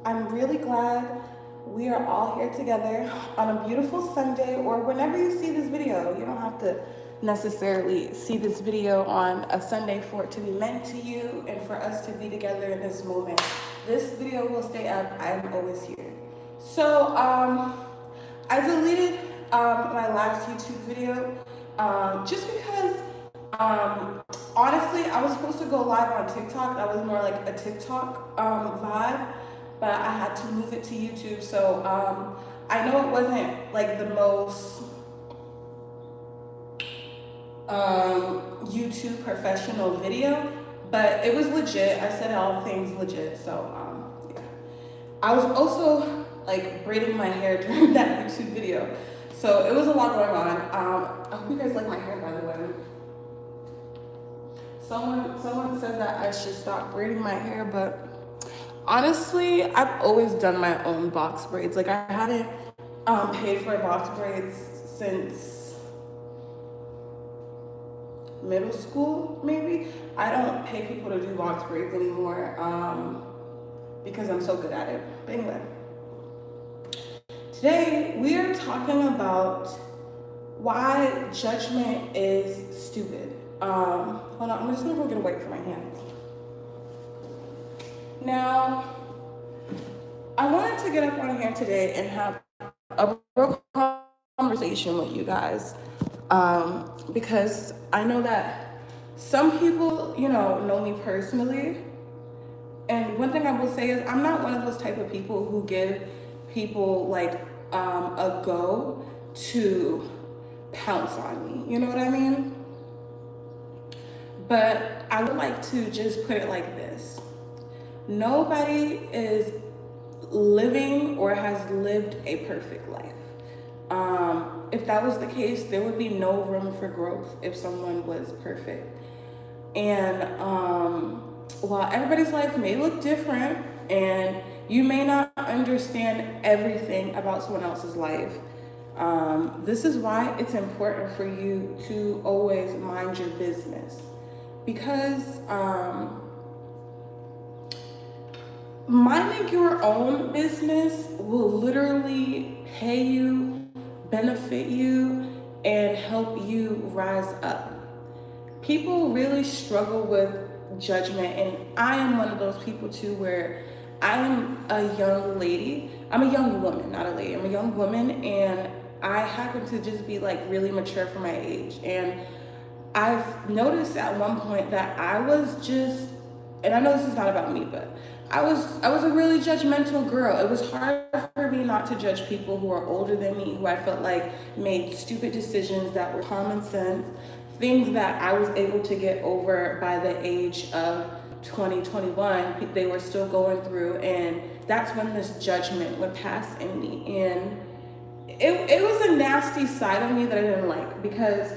I'm really glad we are all here together on a beautiful Sunday, or whenever you see this video. You don't have to necessarily see this video on a Sunday for it to be meant to you and for us to be together in this moment. This video will stay up. I'm always here. So, I deleted my last YouTube video just because honestly, I was supposed to go live on TikTok. That was more like a TikTok vibe, but I had to move it to YouTube. So I know it wasn't like the most YouTube professional video, but it was legit. I said all things legit. So yeah. I was also like braiding my hair during that YouTube video. So it was a lot going on. I hope you guys like my hair, by the way. Someone said that I should stop braiding my hair, but honestly, I've always done my own box braids. Like I haven't paid for box braids since middle school, maybe. I don't pay people to do box braids anymore because I'm so good at it. But anyway, today we are talking about why judgment is stupid. Hold on, I'm just gonna go get a wipe for my hands. Now, I wanted to get up on here today and have a real conversation with you guys because I know that some people, know me personally. And one thing I will say is I'm not one of those type of people who give people like a go to pounce on me. You know what I mean? But I would like to just put it like this. Nobody is living or has lived a perfect life. If that was the case, there would be no room for growth if someone was perfect. And while everybody's life may look different and you may not understand everything about someone else's life, this is why it's important for you to always mind your business. Because minding your own business will literally pay you, benefit you, and help you rise up. People really struggle with judgment, and I am one of those people too, where I am a young lady. I'm a young woman, not a lady. I'm a young woman, and I happen to just be like really mature for my age. And I've noticed at one point that I was just, and I know this is not about me, but I was a really judgmental girl. It was hard for me not to judge people who are older than me, who I felt like made stupid decisions that were common sense, things that I was able to get over by the age of 2021. They were still going through, and that's when this judgment would pass in me. And it was a nasty side of me that I didn't like, because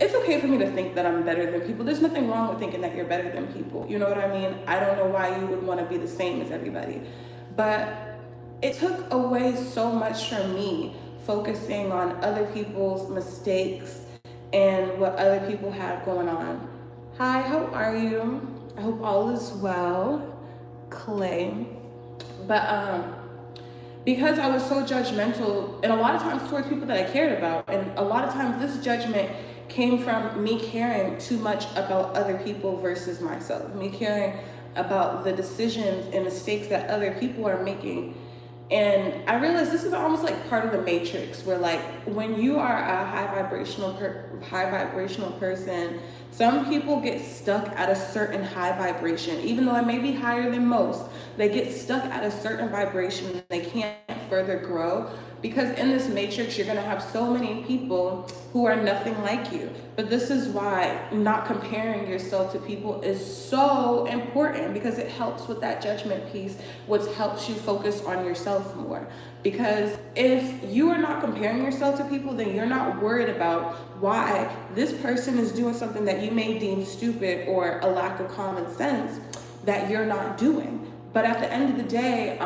it's okay for me to think that I'm better than people. There's nothing wrong with thinking that you're better than people. You know what I mean? I don't know why you would want to be the same as everybody. But it took away so much from me focusing on other people's mistakes and what other people had going on. Hi, how are you? I hope all is well. Clay. But because I was so judgmental, and a lot of times towards people that I cared about, and a lot of times this judgment came from me caring too much about other people versus myself, me caring about the decisions and mistakes that other people are making. And I realized this is almost like part of the matrix, where like when you are a high vibrational person, some people get stuck at a certain high vibration, even though it may be higher than most. They get stuck at a certain vibration and they can't further grow, because in this matrix you're going to have so many people who are nothing like you. But this is why not comparing yourself to people is so important, because it helps with that judgment piece, which helps you focus on yourself more. Because if you are not comparing yourself to people, then you're not worried about why this person is doing something that you may deem stupid or a lack of common sense that you're not doing. But at the end of the day,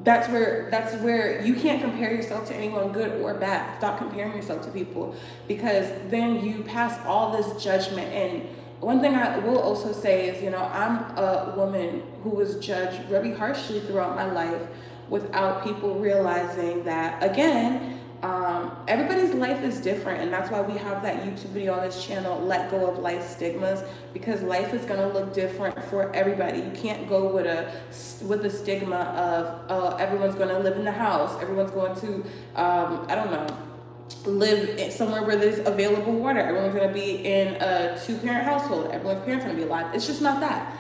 that's where you can't compare yourself to anyone, good or bad. Stop comparing yourself to people, because then you pass all this judgment, and one thing I will also say is, I'm a woman who was judged very harshly throughout my life without people realizing that, again, everybody's life is different. And that's why we have that YouTube video on this channel, Let Go of Life Stigmas, because life is going to look different for everybody. You can't go with the stigma of everyone's going to live in the house. Everyone's going to, I don't know, live somewhere where there's available water. Everyone's going to be in a 2-parent household. Everyone's parents are going to be alive. It's just not that.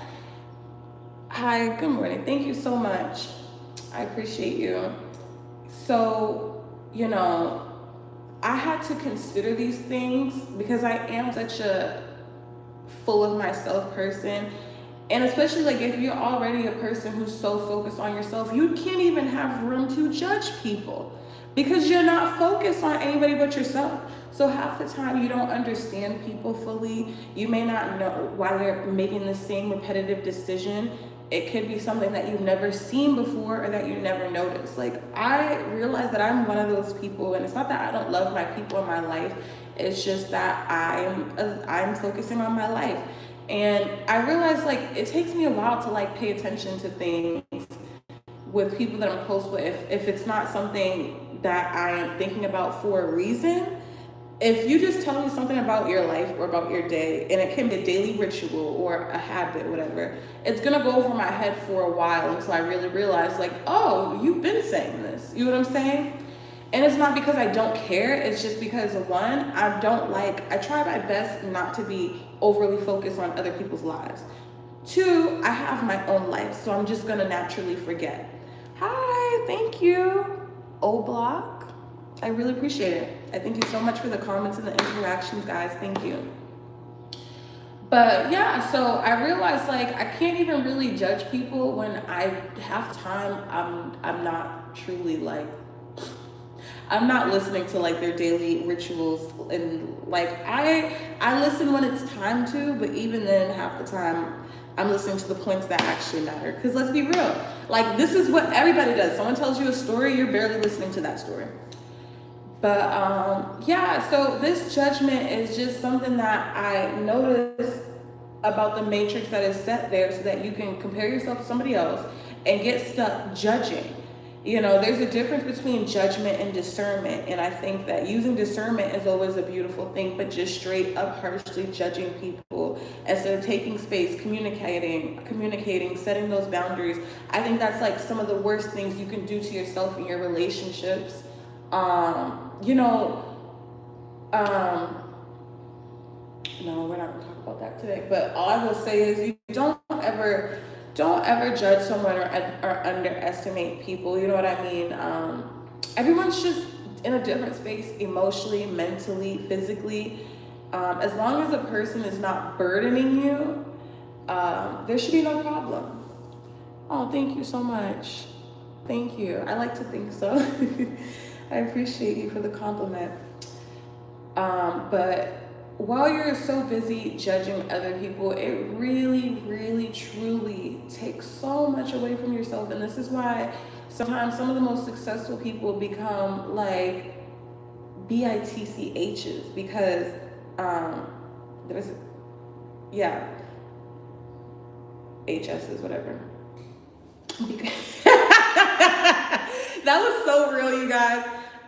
Hi, good morning. Thank you so much. I appreciate you. So, I had to consider these things because I am such a full of myself person. And especially like if you're already a person who's so focused on yourself, you can't even have room to judge people because you're not focused on anybody but yourself. So half the time you don't understand people fully. You may not know why they're making the same repetitive decision. It could be something that you've never seen before or that you never noticed. Like, I realize that I'm one of those people, and it's not that I don't love my people in my life. It's just that I'm focusing on my life. And I realize like it takes me a while to like pay attention to things with people that I'm close with. If it's not something that I am thinking about for a reason, if you just tell me something about your life or about your day, and it can be a daily ritual or a habit, whatever, it's gonna go over my head for a while until I really realize like, oh, you've been saying this. You know what I'm saying? And it's not because I don't care. It's just because, one, I try my best not to be overly focused on other people's lives. 2, I have my own life, so I'm just gonna naturally forget. Hi, thank you, O-Block. I really appreciate it. I thank you so much for the comments and the interactions, guys. Thank you. But yeah, so I realized like I can't even really judge people when I have time. I'm not truly like, I'm not listening to like their daily rituals, and like I listen when it's time to, but even then half the time I'm listening to the points that actually matter. Because let's be real, like this is what everybody does. Someone tells you a story, you're barely listening to that story. But yeah, so this judgment is just something that I noticed about the matrix that is set there so that you can compare yourself to somebody else and get stuck judging. There's a difference between judgment and discernment. And I think that using discernment is always a beautiful thing, but just straight up harshly judging people instead of taking space, communicating, setting those boundaries. I think that's like some of the worst things you can do to yourself in your relationships. No, we're not gonna talk about that today, but all I will say is you don't ever judge someone or underestimate people. You know what I mean? Everyone's just in a different space emotionally, mentally, physically. As long as a person is not burdening you, there should be no problem. Oh, thank you so much. Thank you. I like to think so. I appreciate you for the compliment. But while you're so busy judging other people, it really, really, truly takes so much away from yourself. And this is why sometimes some of the most successful people become like BITCHs because HSs, whatever. That was so real, you guys.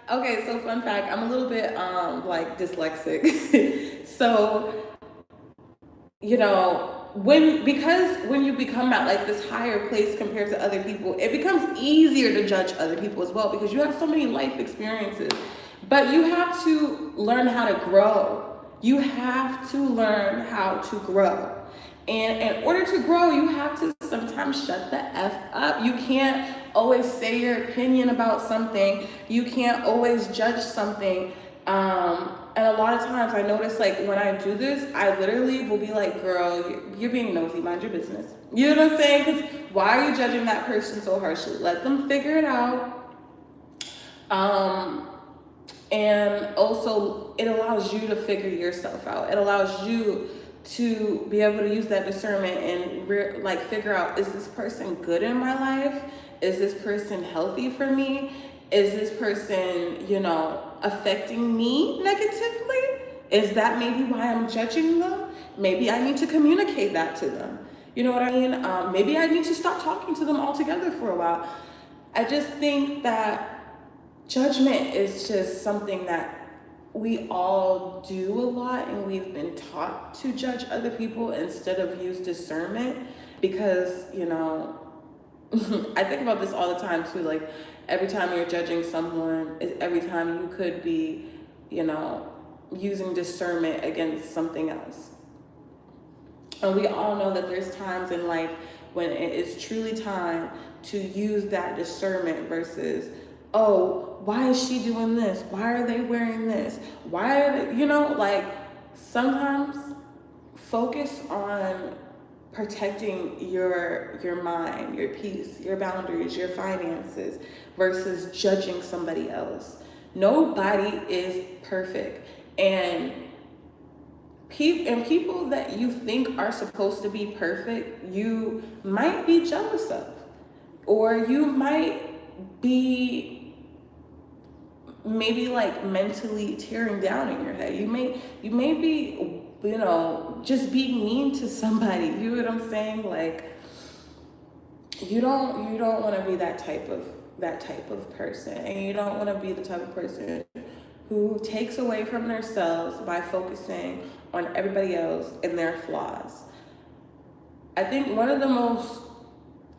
Okay, so fun fact, I'm a little bit like dyslexic. So, when you become at like this higher place compared to other people, it becomes easier to judge other people as well because you have so many life experiences. But you have to learn how to grow. You have to learn how to grow. And in order to grow, you have to sometimes shut the F up. You can't always say your opinion about something. You can't always judge something. And a lot of times I notice like when I do this, I literally will be like, girl, you're being nosy, mind your business. You know what I'm saying? Because why are you judging that person so harshly? Let them figure it out. And also it allows you to figure yourself out. It allows you to be able to use that discernment and figure out, is this person good in my life? Is this person healthy for me? Is this person, affecting me negatively? Is that maybe why I'm judging them? maybe I need to communicate that to them. You know what I mean? Maybe I need to stop talking to them altogether for a while. I just think that judgment is just something that we all do a lot, and we've been taught to judge other people instead of use discernment because, I think about this all the time too. Like, every time you're judging someone, every time you could be, you know, using discernment against something else. And we all know that there's times in life when it is truly time to use that discernment versus, oh, why is she doing this? Why are they wearing this? Why are they, like, sometimes focus on protecting your mind, your peace, your boundaries, your finances versus judging somebody else. Nobody is perfect. And people that you think are supposed to be perfect, you might be jealous of, or you might be maybe like mentally tearing down in your head. You may be, just being mean to somebody. You know what I'm saying? Like, you don't want to be that type of person, and you don't want to be the type of person who takes away from themselves by focusing on everybody else and their flaws. I think one of the most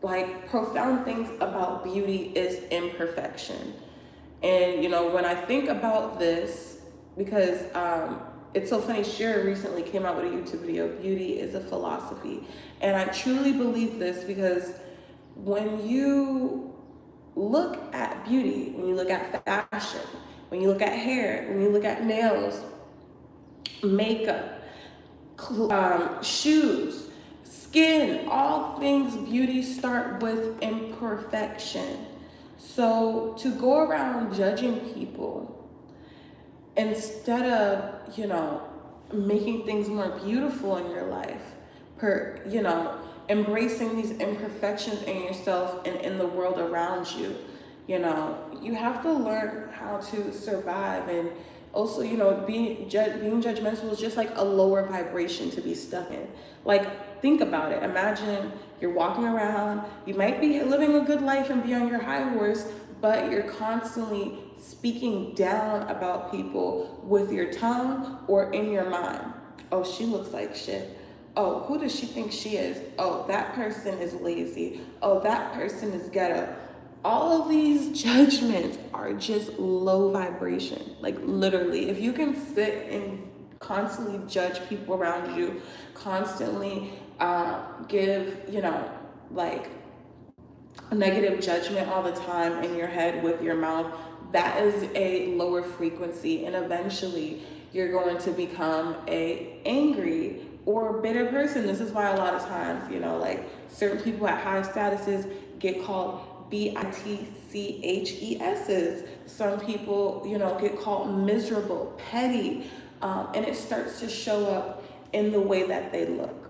profound things about beauty is imperfection. And when I think about this, because it's so funny, Cher recently came out with a YouTube video, Beauty is a Philosophy. And I truly believe this because when you look at beauty, when you look at fashion, when you look at hair, when you look at nails, makeup, shoes, skin, all things beauty start with imperfection. So to go around judging people instead of, making things more beautiful in your life, embracing these imperfections in yourself and in the world around you, you have to learn how to survive. And also, being judgmental is just like a lower vibration to be stuck in. Like, think about it. Imagine you're walking around, you might be living a good life and be on your high horse, but you're constantly speaking down about people with your tongue or in your mind. Oh, she looks like shit. Oh, who does she think she is? Oh, that person is lazy. Oh, that person is ghetto. All of these judgments are just low vibration. Like, literally, if you can sit and constantly judge people around you, constantly give, a negative judgment all the time in your head with your mouth, that is a lower frequency, and eventually you're going to become a angry or bitter person. This is why a lot of times, certain people at high statuses get called bitches. Some people, get called miserable, petty, and it starts to show up in the way that they look.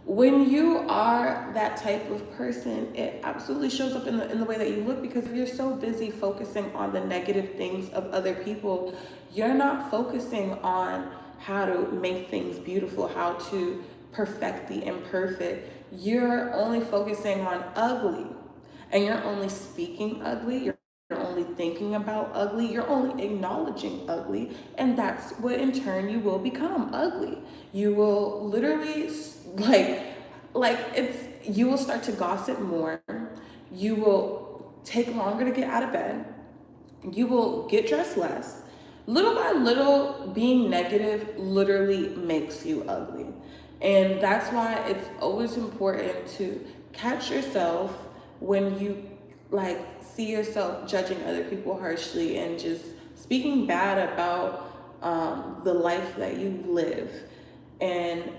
When you are that type of person, it absolutely shows up in the way that you look, because if you're so busy focusing on the negative things of other people, you're not focusing on how to make things beautiful, how to perfect the imperfect. You're only focusing on ugly, and you're only speaking ugly. You're only thinking about ugly. You're only acknowledging ugly, and that's what in turn you will become ugly. You will literally you will start to gossip more. You will take longer to get out of bed. You will get dressed less. Little by little, being negative literally makes you ugly. And that's why it's always important to catch yourself when you see yourself judging other people harshly and just speaking bad about the life that you live. And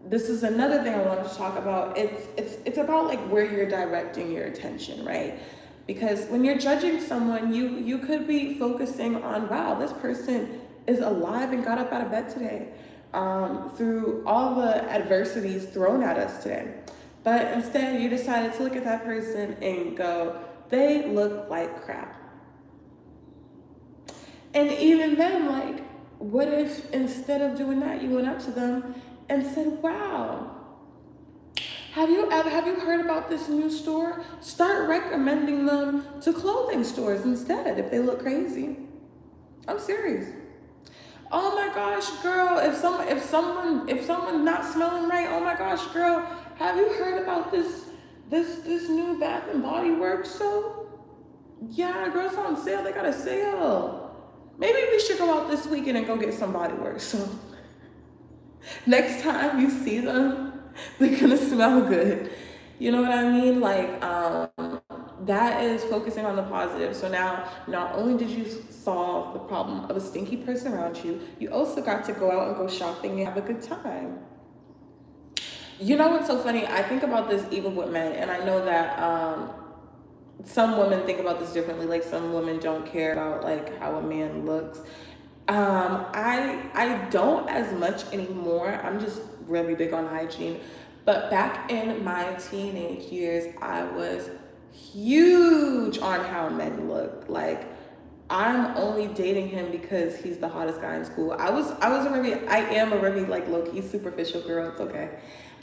this is another thing I wanted to talk about. It's about where you're directing your attention, right? Because when you're judging someone, you could be focusing on, wow, this person is alive and got up out of bed today, through all the adversities thrown at us today. But instead, you decided to look at that person and go, they look like crap. And even then, what if instead of doing that, you went up to them and said, wow, have you heard about this new store? Start recommending them to clothing stores instead if they look crazy. I'm serious. Oh my gosh, girl, if someone not smelling right, oh my gosh, girl, have you heard about this new Bath and Body Works soap? Yeah, girl, it's on sale. They got a sale. Maybe we should go out this weekend and go get some body work. So next time you see them, they're gonna smell good. You know what I mean? Like, that is focusing on the positive. So now, not only did you solve the problem of a stinky person around you, you also got to go out and go shopping and have a good time. You know what's so funny? I think about this even with men, and I know that some women think about this differently. Like, some women don't care about like how a man looks. I don't as much anymore. I'm just really big on hygiene. But back in my teenage years, I was huge on how men look. Like, I'm only dating him because he's the hottest guy in school. I am a really like low key superficial girl. It's okay.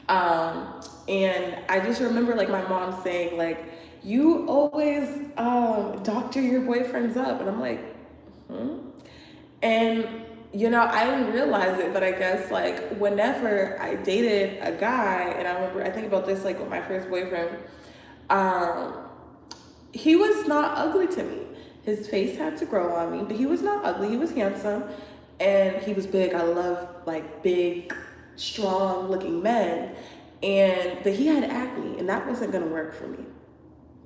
And I just remember like my mom saying like, you always doctor your boyfriends up, and I'm like, and you know, I didn't realize it, but I guess like whenever I dated a guy, and I think about this like with my first boyfriend, he was not ugly to me. His face had to grow on me, but he was not ugly. He was handsome, and he was big. I love like big, strong looking men, but he had acne, and that wasn't gonna work for me.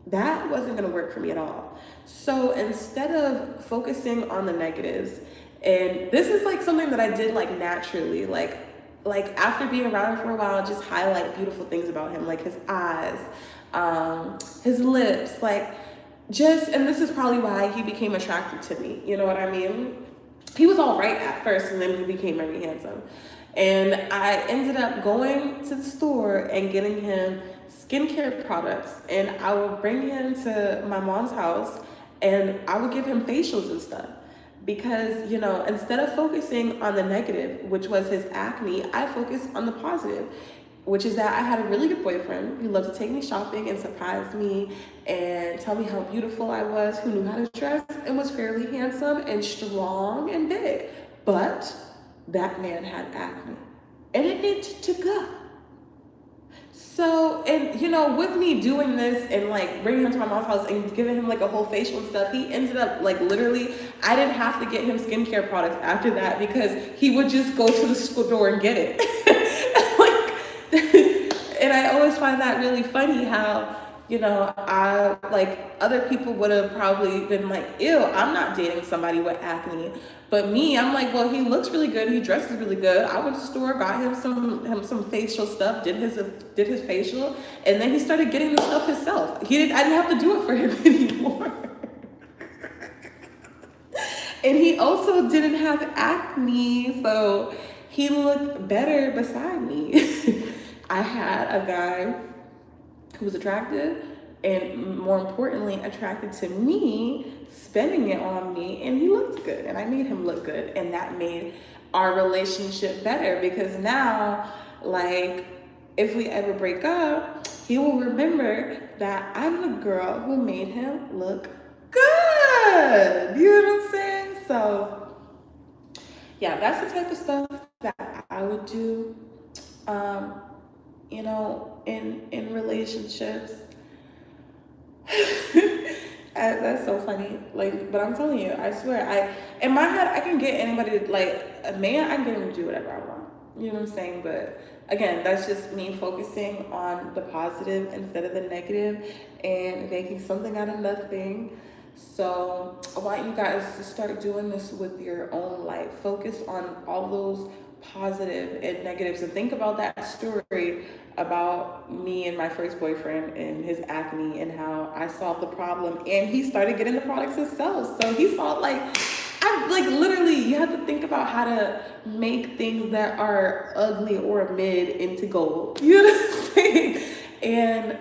That wasn't gonna work for me at all. So instead of focusing on the negatives, and this is like something that I did like naturally, like after being around him for a while, just highlight beautiful things about him, like his eyes, his lips, like and this is probably why he became attracted to me. You know what I mean? He was all right at first, and then he became very handsome. And I ended up going to the store and getting him skincare products, and I would bring him to my mom's house and I would give him facials and stuff. Because, you know, instead of focusing on the negative, which was his acne, I focused on the positive, which is that I had a really good boyfriend who loved to take me shopping and surprise me and tell me how beautiful I was, who knew how to dress and was fairly handsome and strong and big. But that man had acne and it needed to go. So, and you know, with me doing this and like bringing him to my mom's house and giving him like a whole facial and stuff, he ended up like literally, I didn't have to get him skincare products after that because he would just go to the store and get it. And I always find that really funny how, you know, I like other people would have probably been like, ew, I'm not dating somebody with acne. But me, I'm like, well, he looks really good. He dresses really good. I went to the store, got him some facial stuff, did his facial, and then he started getting the stuff himself. I didn't have to do it for him anymore. And he also didn't have acne, so he looked better beside me. I had a guy who was attractive and more importantly attracted to me, spending it on me, and he looked good and I made him look good, and that made our relationship better because now, like, if we ever break up, he will remember that I'm the girl who made him look good. You know what I'm saying? So yeah, that's the type of stuff that I would do you know, in relationships. That's so funny. Like, but I'm telling you, I swear, in my head, I can get anybody to, like, a man, I can get him to do whatever I want. You know what I'm saying? But again, that's just me focusing on the positive instead of the negative and making something out of nothing. So I want you guys to start doing this with your own life. Focus on all those positive and negatives, and think about that story about me and my first boyfriend and his acne and how I solved the problem and he started getting the products himself. So he saw literally, you have to think about how to make things that are ugly or mid into gold. You know what I'm saying? And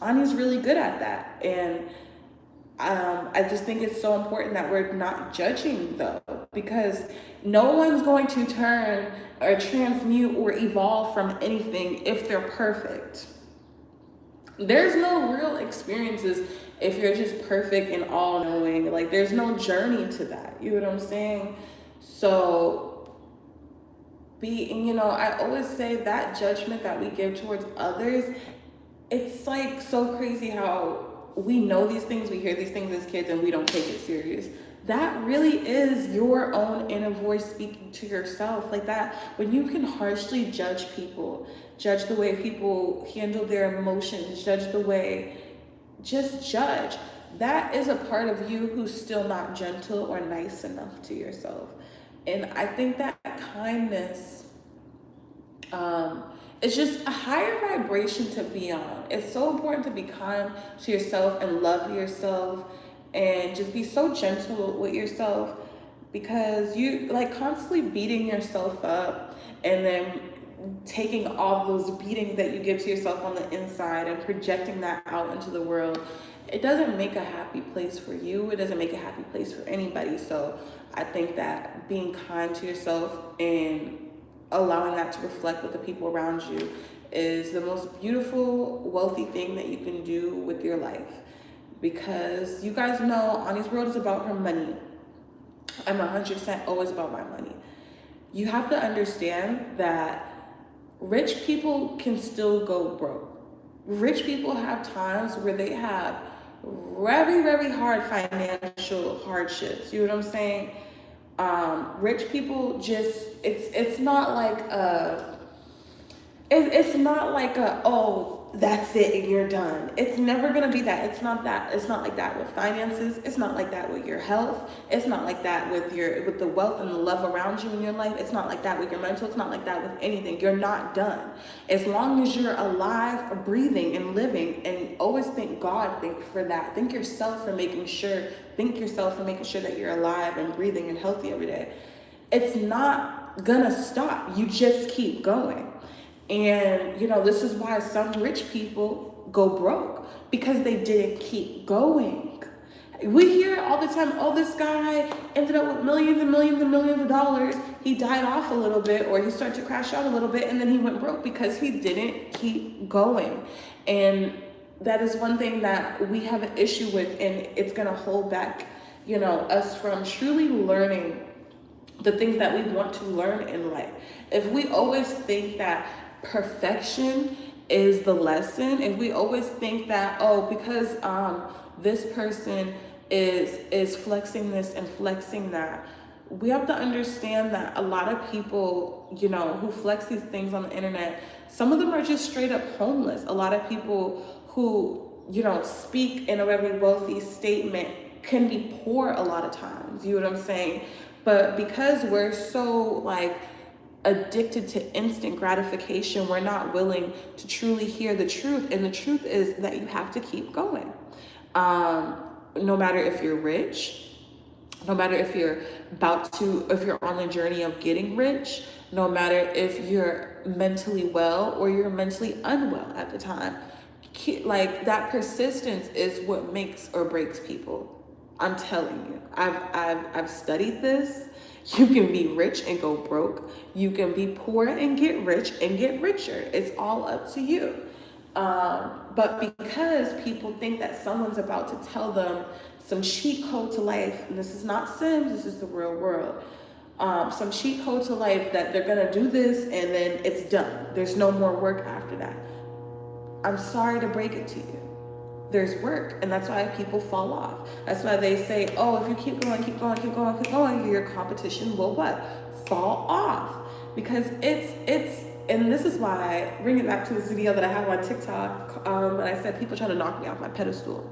Ani's really good at that. And I just think it's so important that we're not judging though. because no one's going to turn or transmute or evolve from anything if they're perfect. There's no real experiences if you're just perfect and all knowing. Like, there's no journey to that. You know what I'm saying? So, I always say that judgment that we give towards others, it's like so crazy how we know these things, we hear these things as kids, and we don't take it serious. That really is your own inner voice speaking to yourself. Like that, when you can harshly judge people, judge the way people handle their emotions, judge the way, just judge. That is a part of you who's still not gentle or nice enough to yourself. And I think that kindness, it's just a higher vibration to be on. It's so important to be kind to yourself and love yourself and just be so gentle with yourself, because you like constantly beating yourself up and then taking all those beatings that you give to yourself on the inside and projecting that out into the world. It doesn't make a happy place for you. It doesn't make a happy place for anybody. So I think that being kind to yourself and allowing that to reflect with the people around you is the most beautiful, wealthy thing that you can do with your life. Because you guys know, Ani's world is about her money. I'm 100% always about my money. You have to understand that rich people can still go broke. Rich people have times where they have very, very hard financial hardships. You know what I'm saying? Rich people just, it's not like it's not like oh, that's it and you're done. It's never gonna be that. It's not that. It's not like that with finances. It's not like that with your health. It's not like that with the wealth and the love around you in your life. It's not like that with your mental. It's not like that with anything. You're not done. As long as you're alive, breathing, and living, and always thank God, for that. Thank yourself for making sure that you're alive and breathing and healthy every day. It's not gonna stop. You just keep going. And, this is why some rich people go broke, because they didn't keep going. We hear all the time, oh, this guy ended up with millions and millions and millions of dollars. He died off a little bit, or he started to crash out a little bit, and then he went broke because he didn't keep going. And that is one thing that we have an issue with, and it's going to hold back, us from truly learning the things that we want to learn in life. If we always think that perfection is the lesson, if we always think that, oh, because this person is flexing this and flexing that, we have to understand that a lot of people, who flex these things on the internet, some of them are just straight up homeless. A lot of people who, speak in a very wealthy statement can be poor a lot of times. You know what I'm saying? But because we're so addicted to instant gratification, we're not willing to truly hear the truth. And the truth is that you have to keep going. No matter if you're rich, no matter if you're if you're on the journey of getting rich, no matter if you're mentally well or you're mentally unwell at the time, that persistence is what makes or breaks people. I'm telling you, I've studied this. You can be rich and go broke. You can be poor and get rich and get richer. It's all up to you. But because people think that someone's about to tell them some cheat code to life, and this is not Sims, this is the real world, some cheat code to life that they're gonna do this and then it's done. There's no more work after that. I'm sorry to break it to you. There's work, and that's why people fall off. That's why they say, oh, if you keep going, your competition will what? Fall off. Because it's and this is why, bring it back to this video that I have on TikTok, and I said people trying to knock me off my pedestal.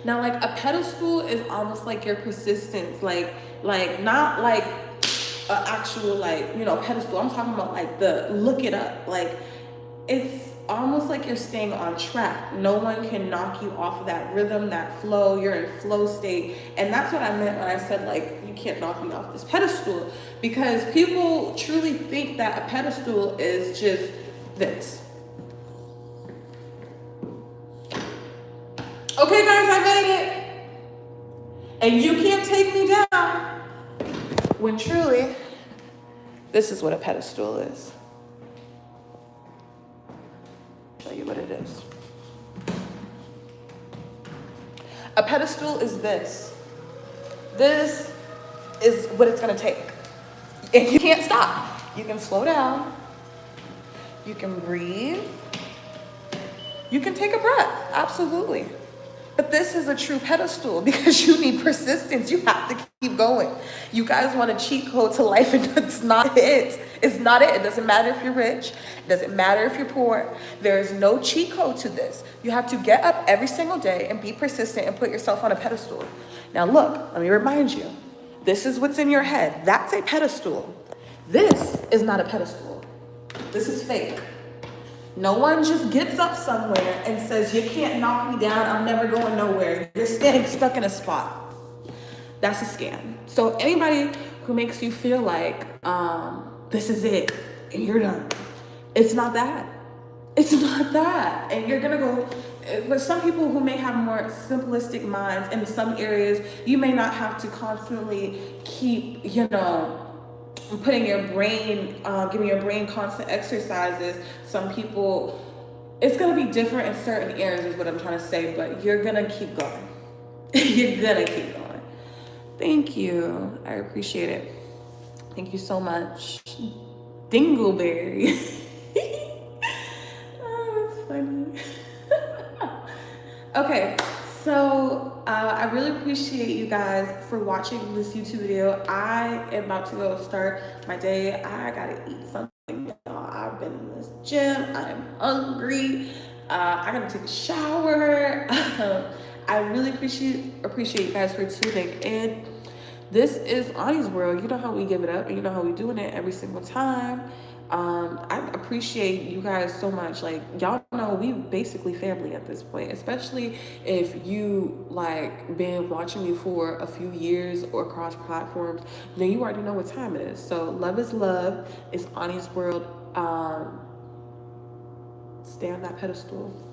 Now, a pedestal is almost like your persistence, not like an actual pedestal. I'm talking about the look it up. It's almost like you're staying on track. No one can knock you off of that rhythm, that flow. You're in flow state. And that's what I meant when I said, you can't knock me off this pedestal. Because people truly think that a pedestal is just this. Okay, guys, I made it. And you can't take me down. When truly, this is what a pedestal is. Show you what it is. A pedestal is this. This is what it's gonna take. And you can't stop. You can slow down. You can breathe. You can take a breath, absolutely. But this is a true pedestal because you need persistence. You have to keep going. You guys want a cheat code to life, and it's not it. It's not it. It doesn't matter if you're rich. It doesn't matter if you're poor. There is no cheat code to this. You have to get up every single day and be persistent and put yourself on a pedestal. Now look, let me remind you. This is what's in your head. That's a pedestal. This is not a pedestal. This is fake. No one just gets up somewhere and says, you can't knock me down, I'm never going nowhere. You're standing stuck in a spot. That's a scam. So anybody who makes you feel like this is it and you're done, it's not that. It's not that. And you're gonna go, but some people who may have more simplistic minds in some areas, you may not have to constantly keep, putting your brain, giving your brain constant exercises. Some people, it's gonna be different in certain areas is what I'm trying to say, but you're gonna keep going. You're gonna keep going. Thank you, I appreciate it. Thank you so much. Dingleberry. Oh, that's funny. Okay. So I really appreciate you guys for watching this YouTube video. I am about to go start my day. I gotta eat something, y'all. I've been in this gym. I am hungry. I gotta take a shower. I really appreciate you guys for tuning in. This is Ani's World. You know how we give it up, and you know how we doing it every single time. I appreciate you guys so much. Like, y'all know we basically family at this point, especially if you like been watching me for a few years or across platforms, then you already know what time it is. So love is love. It's Ani's World. Stay on that pedestal.